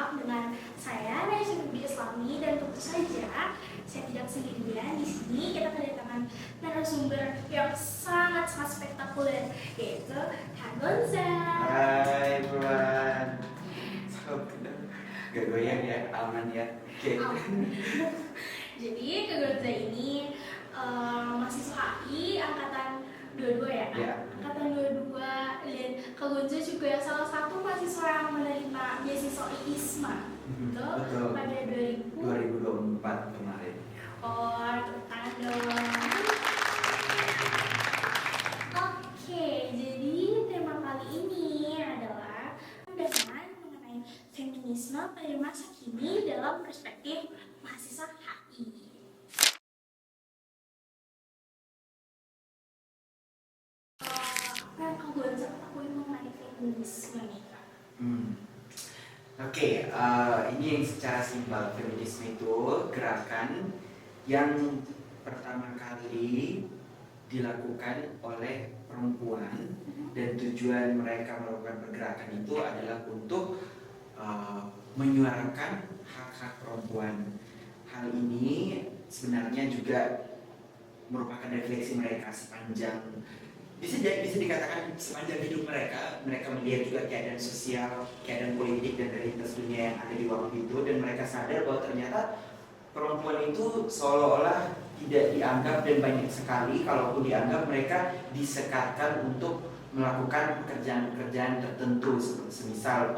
tetap dengan saya Raisa Bibi Islami, dan tentu saja saya tidak sendirian. Di sini kita kedatangan narasumber yang sangat spektakuler, yaitu Kak Gonza. Hai everyone. Gak goyang ya, aman ya. Oke. Jadi Kak Gonza ini mahasiswa HI angkatan 22 ya? Ya. Angkatan 22, dan Kak Gonza juga salah satu mahasiswa yang menerima beasiswa IISMA. Betul. Pada 2024 kemarin. Oh, tepuk tangan dong. Oke, jadi tema kali ini adalah pembahasan mengenai feminisme pada masa kini dalam perspektif mahasiswa HI. Apa yang Kak Gonza ketahui mengenai feminisme nih, Kak? Oke, ini yang secara simpel, feminisme itu gerakan yang pertama kali dilakukan oleh perempuan, dan tujuan mereka melakukan pergerakan itu adalah untuk menyuarakan hak-hak perempuan. Hal ini sebenarnya juga merupakan refleksi mereka sepanjang, bisa dikatakan sepanjang hidup mereka melihat juga keadaan sosial, keadaan politik dan realitas dunia yang ada di waktu itu, dan mereka sadar bahwa ternyata perempuan itu seolah-olah tidak dianggap, dan banyak sekali kalaupun dianggap mereka disekatkan untuk melakukan pekerjaan-pekerjaan tertentu, semisal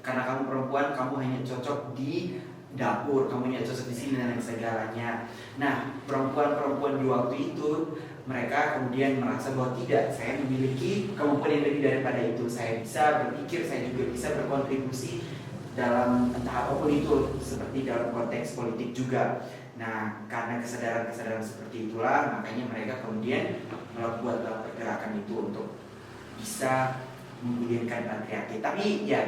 karena kamu perempuan kamu hanya cocok di dapur, kamu hanya cocok di sini dan lain segalanya. Nah, perempuan-perempuan di waktu itu mereka kemudian merasa bahwa tidak, saya memiliki kemampuan yang lebih daripada itu, saya bisa berpikir, saya juga bisa berkontribusi dalam entah apapun itu, seperti dalam konteks politik juga. Nah, karena kesadaran-kesadaran seperti itulah, makanya mereka kemudian membuat pergerakan itu untuk bisa menggulingkan patriarki. Tapi ya,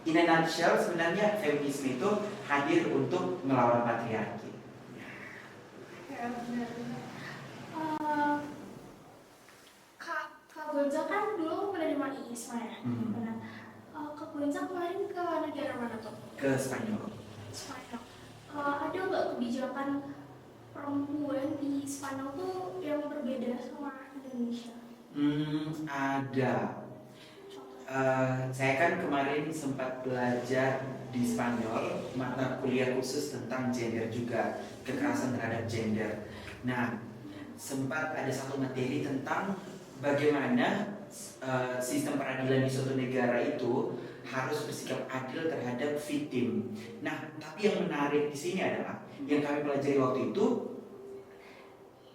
in a nutshell, sebenarnya feminisme itu hadir untuk melawan patriarki. Ya, benar. Kak Gonza kan dulu menerima IISMA ya? Benar. Kak Gonza kemarin ke negara mana tuh? Ke Spanyol. Spanyol. Ada nggak kebijakan perempuan di Spanyol tuh yang berbeda sama Indonesia? Ada. Saya kan kemarin sempat belajar di Spanyol mata kuliah khusus tentang gender juga, kekerasan terhadap gender. Nah, sempat ada satu materi tentang bagaimana sistem peradilan di suatu negara itu harus bersikap adil terhadap victim. Nah, tapi yang menarik di sini adalah yang kami pelajari waktu itu,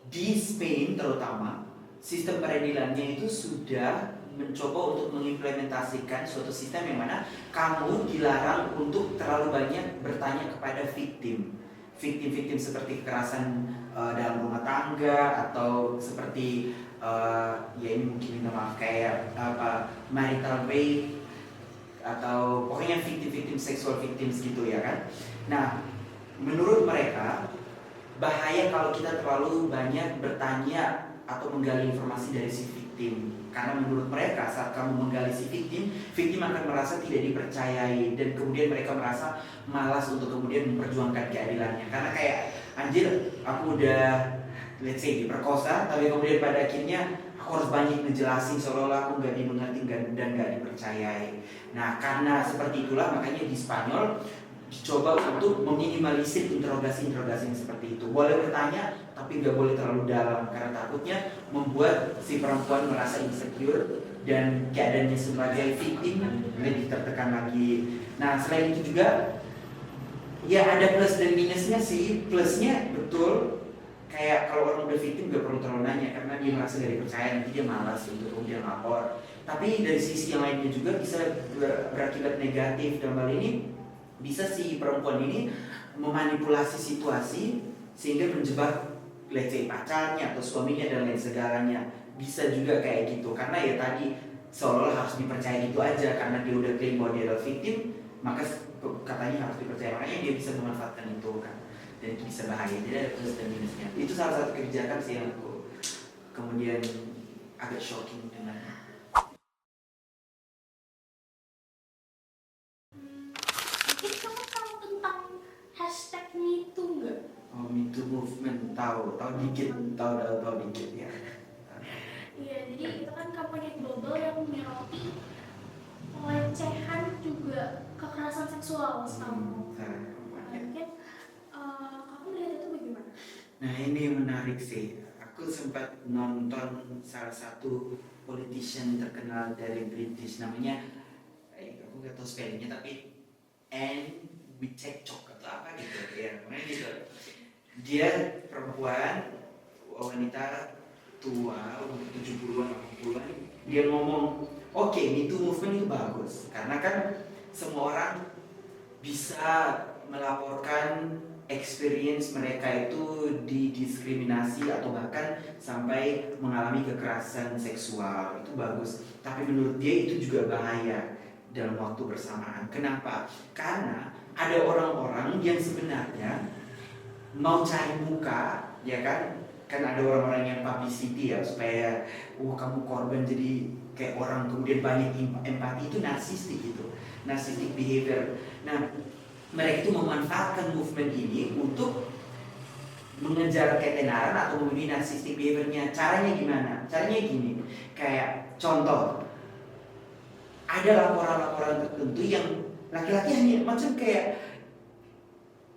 di Spain terutama sistem peradilannya itu sudah mencoba untuk mengimplementasikan suatu sistem yang mana kamu dilarang untuk terlalu banyak bertanya kepada victim seperti kekerasan dalam rumah tangga, atau seperti ya ini mungkin minta maaf kayak marital rape, atau pokoknya victim sexual victims gitu ya kan. Nah, menurut mereka bahaya kalau kita terlalu banyak bertanya atau menggali informasi dari si victim, karena menurut mereka saat kamu menggali si victim akan merasa tidak dipercayai, dan kemudian mereka merasa malas untuk kemudian memperjuangkan keadilannya, karena kayak anjir aku udah let's say diperkosa, tapi kemudian pada akhirnya aku harus banyak ngejelasin seolah-olah aku nggak dimengerti dan nggak dipercayai. Nah, karena seperti itulah makanya di Spanyol dicoba untuk meminimalisir interogasi-interogasi yang seperti itu. Boleh bertanya, tapi nggak boleh terlalu dalam, karena takutnya membuat si perempuan merasa insecure dan keadaannya sebagai victim lebih tertekan lagi. Nah, selain itu juga ya ada plus dan minusnya sih. Plusnya betul, kayak kalau orang udah victim gak perlu terlalu nanya, karena dia merasa gak dipercaya, nanti dia malas untuk kemudian lapor. Tapi dari sisi yang lainnya juga bisa berakibat negatif. Dalam hal ini bisa si perempuan ini memanipulasi situasi sehingga menjebak let's say pacarnya atau suaminya dan lain segalanya. Bisa juga kayak gitu, karena ya tadi seolah-olah harus dipercaya gitu aja, karena dia udah claim bahwa dia adalah victim, maka katanya harus dipercaya, makanya dia bisa memanfaatkan itu kan, dan itu bisa bahaya. Jadi ada plus dan minusnya. Itu salah satu kebijakan sih yang aku kemudian agak shocking dengan. Mungkin Kak Me Too nggak? Oh, Me Too movement, tahu dikit, tahu dikit ya. Iya, jadi itu kan kampanye global yang menyoroti pelecehan juga kekerasan seksual setahu. Mungkin kamu melihat itu bagaimana? Nah, ini menarik sih. Aku sempat nonton salah satu politician terkenal dari British, namanya, aku nggak tahu spellingnya, tapi Anne Witchcock atau apa gitu ya, namanya gitu. Dia perempuan, wanita tua, umur 70-an, 80-an. Dia ngomong, oke, Me Too movement itu bagus karena kan semua orang bisa melaporkan experience mereka itu didiskriminasi atau bahkan sampai mengalami kekerasan seksual. Itu bagus, tapi menurut dia itu juga bahaya dalam waktu bersamaan. Kenapa? Karena ada orang-orang yang sebenarnya mau cari muka, ya kan ada orang-orang yang publicity ya, supaya kamu korban jadi kayak orang, kemudian banyak empati. Itu narsistik, itu narcissistic behavior. Nah, mereka itu memanfaatkan movement ini untuk mengejar ketenaran atau memenuhi narcissistic behaviornya. Caranya gimana? Caranya gini, kayak contoh, ada laporan-laporan tertentu yang laki-laki hanya macam kayak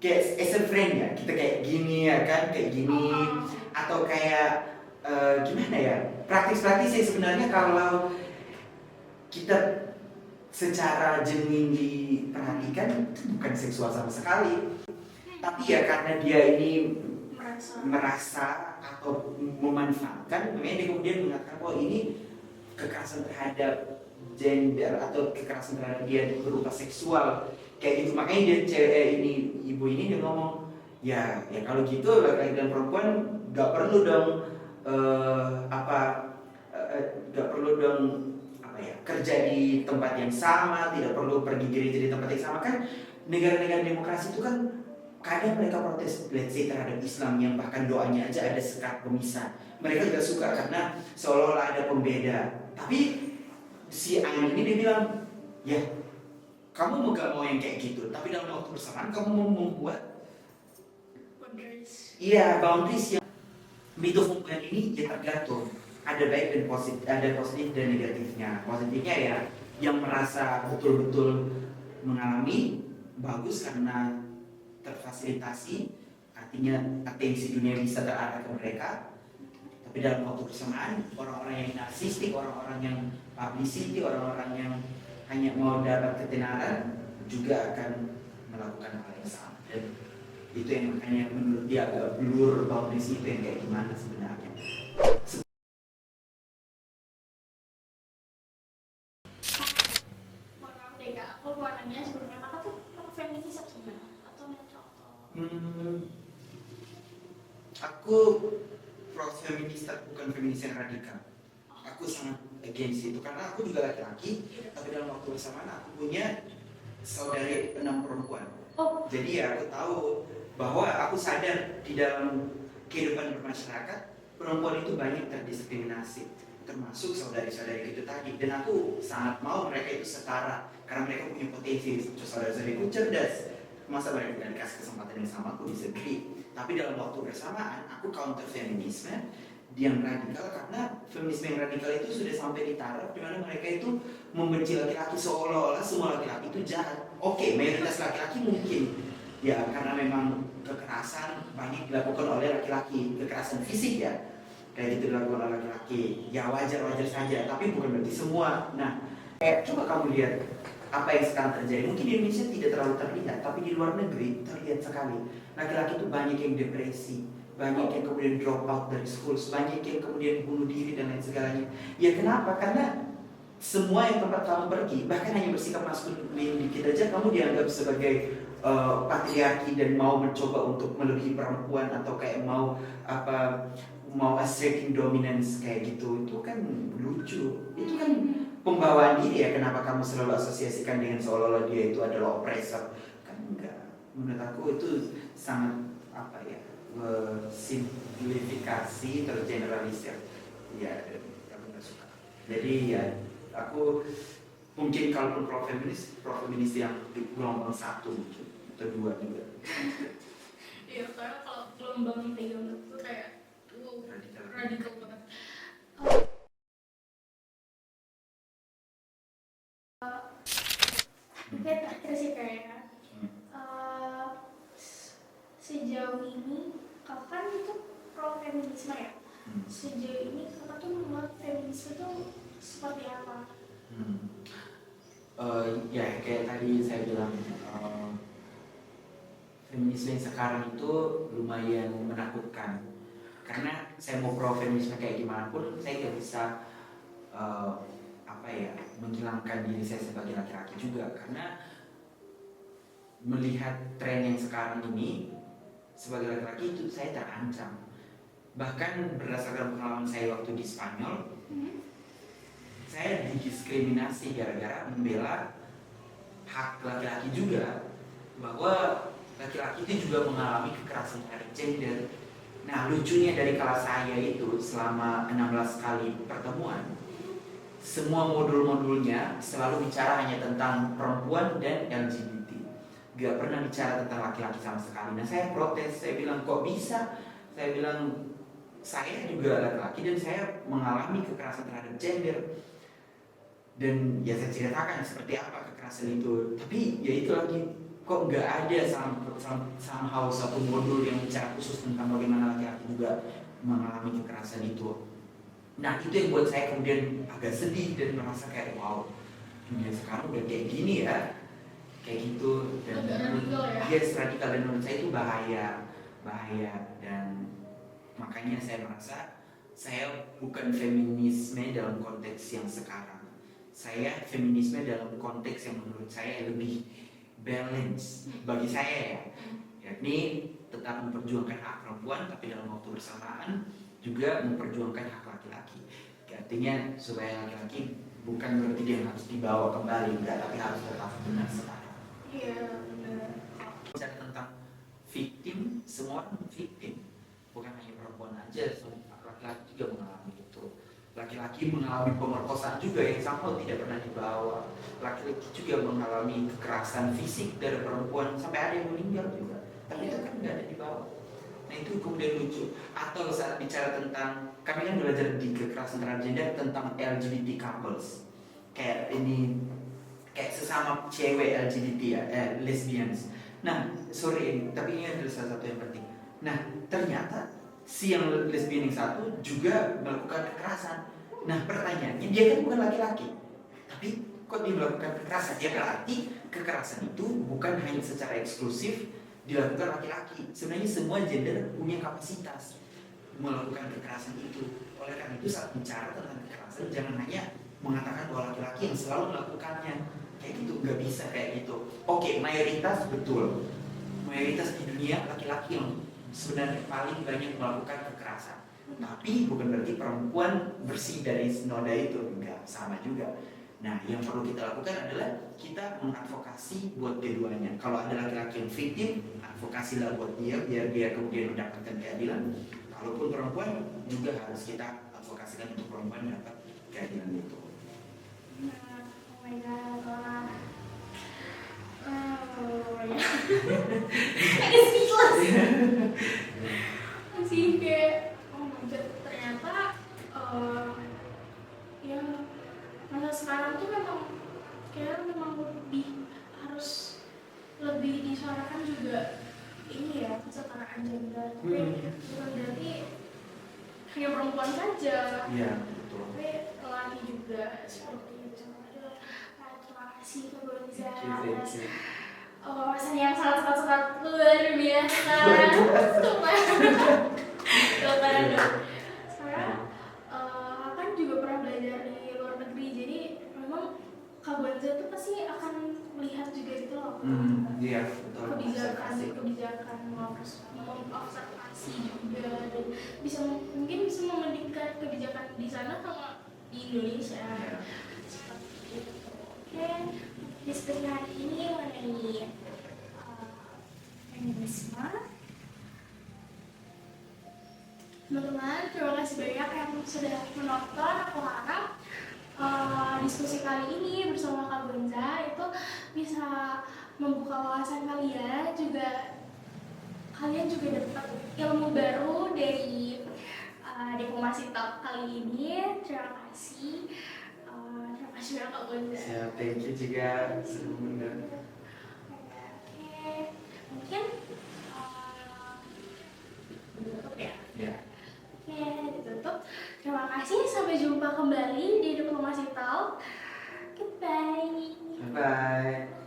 as a friend ya, kita kayak gini ya kan, kayak gini, atau kayak gimana ya, praktis-praktis yang sebenarnya kalau kita secara genuine diperhatikan itu bukan seksual sama sekali, tapi ya karena dia ini merasa atau memanfaatkan, makanya dia kemudian mengatakan bahwa ini kekerasan terhadap gender atau kekerasan terhadap dia berupa seksual kayak gitu. Makanya dia ibu ini dia ngomong, ya kalau gitu laki-laki dan perempuan nggak perlu dong nggak perlu dong kerja di tempat yang sama, tidak perlu pergi gereja di tempat yang sama. Kan negara-negara demokrasi itu kan kadang mereka protes, let's say terhadap Islam yang bahkan doanya aja ada sekat pemisah. Mereka tidak suka karena seolah-olah ada pembeda. Tapi si Ain ini dia bilang, ya kamu gak mau yang kayak gitu, tapi dalam waktu bersamaan kamu mau membuat boundaries yang Me Too movement ini ya tergantung. Ada baik dan positif, ada positif dan negatifnya. Positifnya ya yang merasa betul-betul mengalami bagus karena terfasilitasi, artinya atensi dunia bisa terarah ke mereka. Tapi dalam waktu bersamaan, orang-orang yang narsistik, orang-orang yang publicity, orang-orang yang hanya mau dapat ketenaran juga akan melakukan hal yang sama. Dan itu yang makanya menurut dia agak blur boundaries itu yang kayak gimana sebenarnya. Aku mau nanya sebelumnya, kakak tuh feminis sebenarnya atau netral? Aku pro feminis, bukan feminis yang radikal. Aku sangat against itu karena aku juga laki-laki, tapi dalam waktu bersamaan aku punya saudari 6 perempuan. Jadi ya aku tahu bahwa aku sadar di dalam kehidupan bermasyarakat perempuan itu banyak terdiskriminasi, termasuk saudari-saudari itu tadi. Dan aku sangat mau mereka itu setara karena mereka punya potensi. Saudari-saudariku cerdas, masa mereka tidak dikasih kesempatan yang sama? Aku disagree. Tapi dalam waktu bersamaan aku counter feminisme yang radikal, karena feminisme yang radikal itu sudah sampai di taraf di mana mereka itu membenci laki-laki seolah-olah semua laki-laki itu jahat. Oke, mayoritas laki-laki mungkin ya karena memang kekerasan banyak dilakukan oleh laki-laki, kekerasan fisik ya kayak gitu dilakukan oleh laki-laki, ya wajar-wajar saja, tapi bukan berarti semua. Nah, coba kamu lihat apa yang sekarang terjadi. Mungkin di Indonesia tidak terlalu terlihat, tapi di luar negeri terlihat sekali. Laki-laki itu banyak yang depresi, banyak yang kemudian drop out dari school, banyak yang kemudian bunuh diri dan lain segalanya. Ya kenapa? Karena semua yang tempat kamu pergi, bahkan hanya bersikap maskulin dikit aja kamu dianggap sebagai patriarki dan mau mencoba untuk melebihi perempuan atau kayak mau asserting dominance kayak gitu. Itu kan lucu. Itu kan pembawaan diri ya. Kenapa kamu selalu asosiasikan dengan seolah-olah dia itu adalah oppressor? Kan enggak. Menurut aku itu sangat simplifikasi terus generalisir. Ya, aku nggak suka. Jadi ya aku mungkin kalaupun pro feminis yang di gelombang 1 mungkin atau 2 juga. Iya, karena kalau gelombang 34 itu kayak radikal banget. Mungkin terakhir sih kayaknya sejauh ini kakak kan itu pro feminisme ya. Sejauh ini kakak tuh menurut feminisme itu seperti apa? Ya kayak tadi saya bilang, feminisme yang sekarang itu lumayan menakutkan. Karena saya mau pro feminisme kayak gimana pun, saya tidak bisa menghilangkan diri saya sebagai laki-laki juga. Karena melihat tren yang sekarang ini, sebagai laki-laki itu saya terancam. Bahkan berdasarkan pengalaman saya waktu di Spanyol, saya didiskriminasi gara-gara membela hak laki-laki juga, bahwa laki-laki itu juga mengalami kekerasan terhadap gender. Nah, lucunya dari kelas saya itu selama 16 kali pertemuan, semua modul-modulnya selalu bicara hanya tentang perempuan dan LGBT, gak pernah bicara tentang laki-laki sama sekali. Nah, saya protes, saya bilang kok bisa? Saya bilang saya juga laki-laki dan saya mengalami kekerasan terhadap gender. Dan ya saya ceritakan seperti apa kekerasan itu. Tapi ya itu lagi, kok nggak ada somehow satu modul yang bicara khusus tentang bagaimana laki-laki juga mengalami kekerasan itu. Nah, itu yang buat saya kemudian agak sedih dan merasa kayak wow, dunia sekarang udah kayak gini ya, kayak gitu. Dan radikal ya? Yes, radikal, dan menurut saya itu bahaya. Dan makanya saya merasa saya bukan feminisme dalam konteks yang sekarang. Saya feminisme dalam konteks yang menurut saya lebih balance bagi saya ya, yakni tetap memperjuangkan hak perempuan tapi dalam waktu bersamaan juga memperjuangkan hak laki-laki. Artinya supaya laki-laki bukan berarti dia harus dibawa kembali, enggak, tapi harus tetap benar sekarang. Iya, benar. Bicara tentang victim, semua orang victim, bukan hanya perempuan aja, laki-laki juga mengalami itu. Laki-laki mengalami pemerkosaan juga yang sama tidak pernah dibawa. Laki-laki juga mengalami kekerasan fisik dari perempuan sampai ada yang meninggal juga, tapi itu kan nggak ada dibawa. Nah, itu kemudian lucu. Atau saat bicara tentang, kami kan belajar di kekerasan terhadap gender tentang LGBT couples, kayak ini, kayak sesama cewek LGBT ya, lesbians. Nah, sorry, tapi ini adalah salah satu yang penting. Nah, ternyata si yang lesbian yang satu juga melakukan kekerasan. Nah, pertanyaannya, dia kan bukan laki-laki, tapi kok dia melakukan kekerasan? Ya berarti kekerasan itu bukan hanya secara eksklusif dilakukan laki-laki. Sebenarnya semua gender punya kapasitas melakukan kekerasan itu. Oleh karena itu saat bicara tentang kekerasan, jangan hanya mengatakan bahwa laki-laki yang selalu melakukannya. Kayak gitu, nggak bisa kayak gitu. Oke, mayoritas betul. Mayoritas di dunia laki-laki yang sebenarnya paling banyak melakukan kekerasan. Tapi bukan berarti perempuan bersih dari noda itu, enggak, sama juga. Nah, yang perlu kita lakukan adalah kita mengadvokasi buat keduanya. Kalau ada laki-laki yang victim, advokasilah buat dia biar dia kemudian mendapatkan keadilan. Kalaupun perempuan juga harus kita advokasikan untuk perempuan dapat keadilan itu. Nah, oh my god, ada speechless. Masih kayak oh my god, ternyata ya masa sekarang tuh memang harus lebih disuarakan juga ini ya, kesetaraan gender. Tapi bukan berarti hanya perempuan saja. Iya, betul. Tapi laki juga seperti itu. Aduh, terima kasih Kak Gonza. Wawasannya yang sangat luar biasa. Sekarang kan juga pernah belajar di luar negeri, jadi memang Kak Gonza tuh pasti akan melihat juga gitu loh. Iya, betul. Kebijakan mengobservasi juga, dan mungkin bisa membandingkan kebijakan di sana sama di Indonesia. Seperti itu. Oke, diskusi hari ini mengenai feminisme. Teman-teman, terima kasih banyak yang sudah menonton. Aku harap diskusi kali ini bersama Kak Gonza itu bisa membuka wawasan kalian, juga kalian juga dapat ilmu baru dari diplomasi talk kali ini. Terima kasih. Terima kasih banyak Kak Bunda. Siap, thank you juga. Senang benar. Oke, mungkin ditutup ya. Ya. Oke, ditutup. Terima kasih. Sampai jumpa kembali di Diplomasi Talk. Goodbye. Bye bye.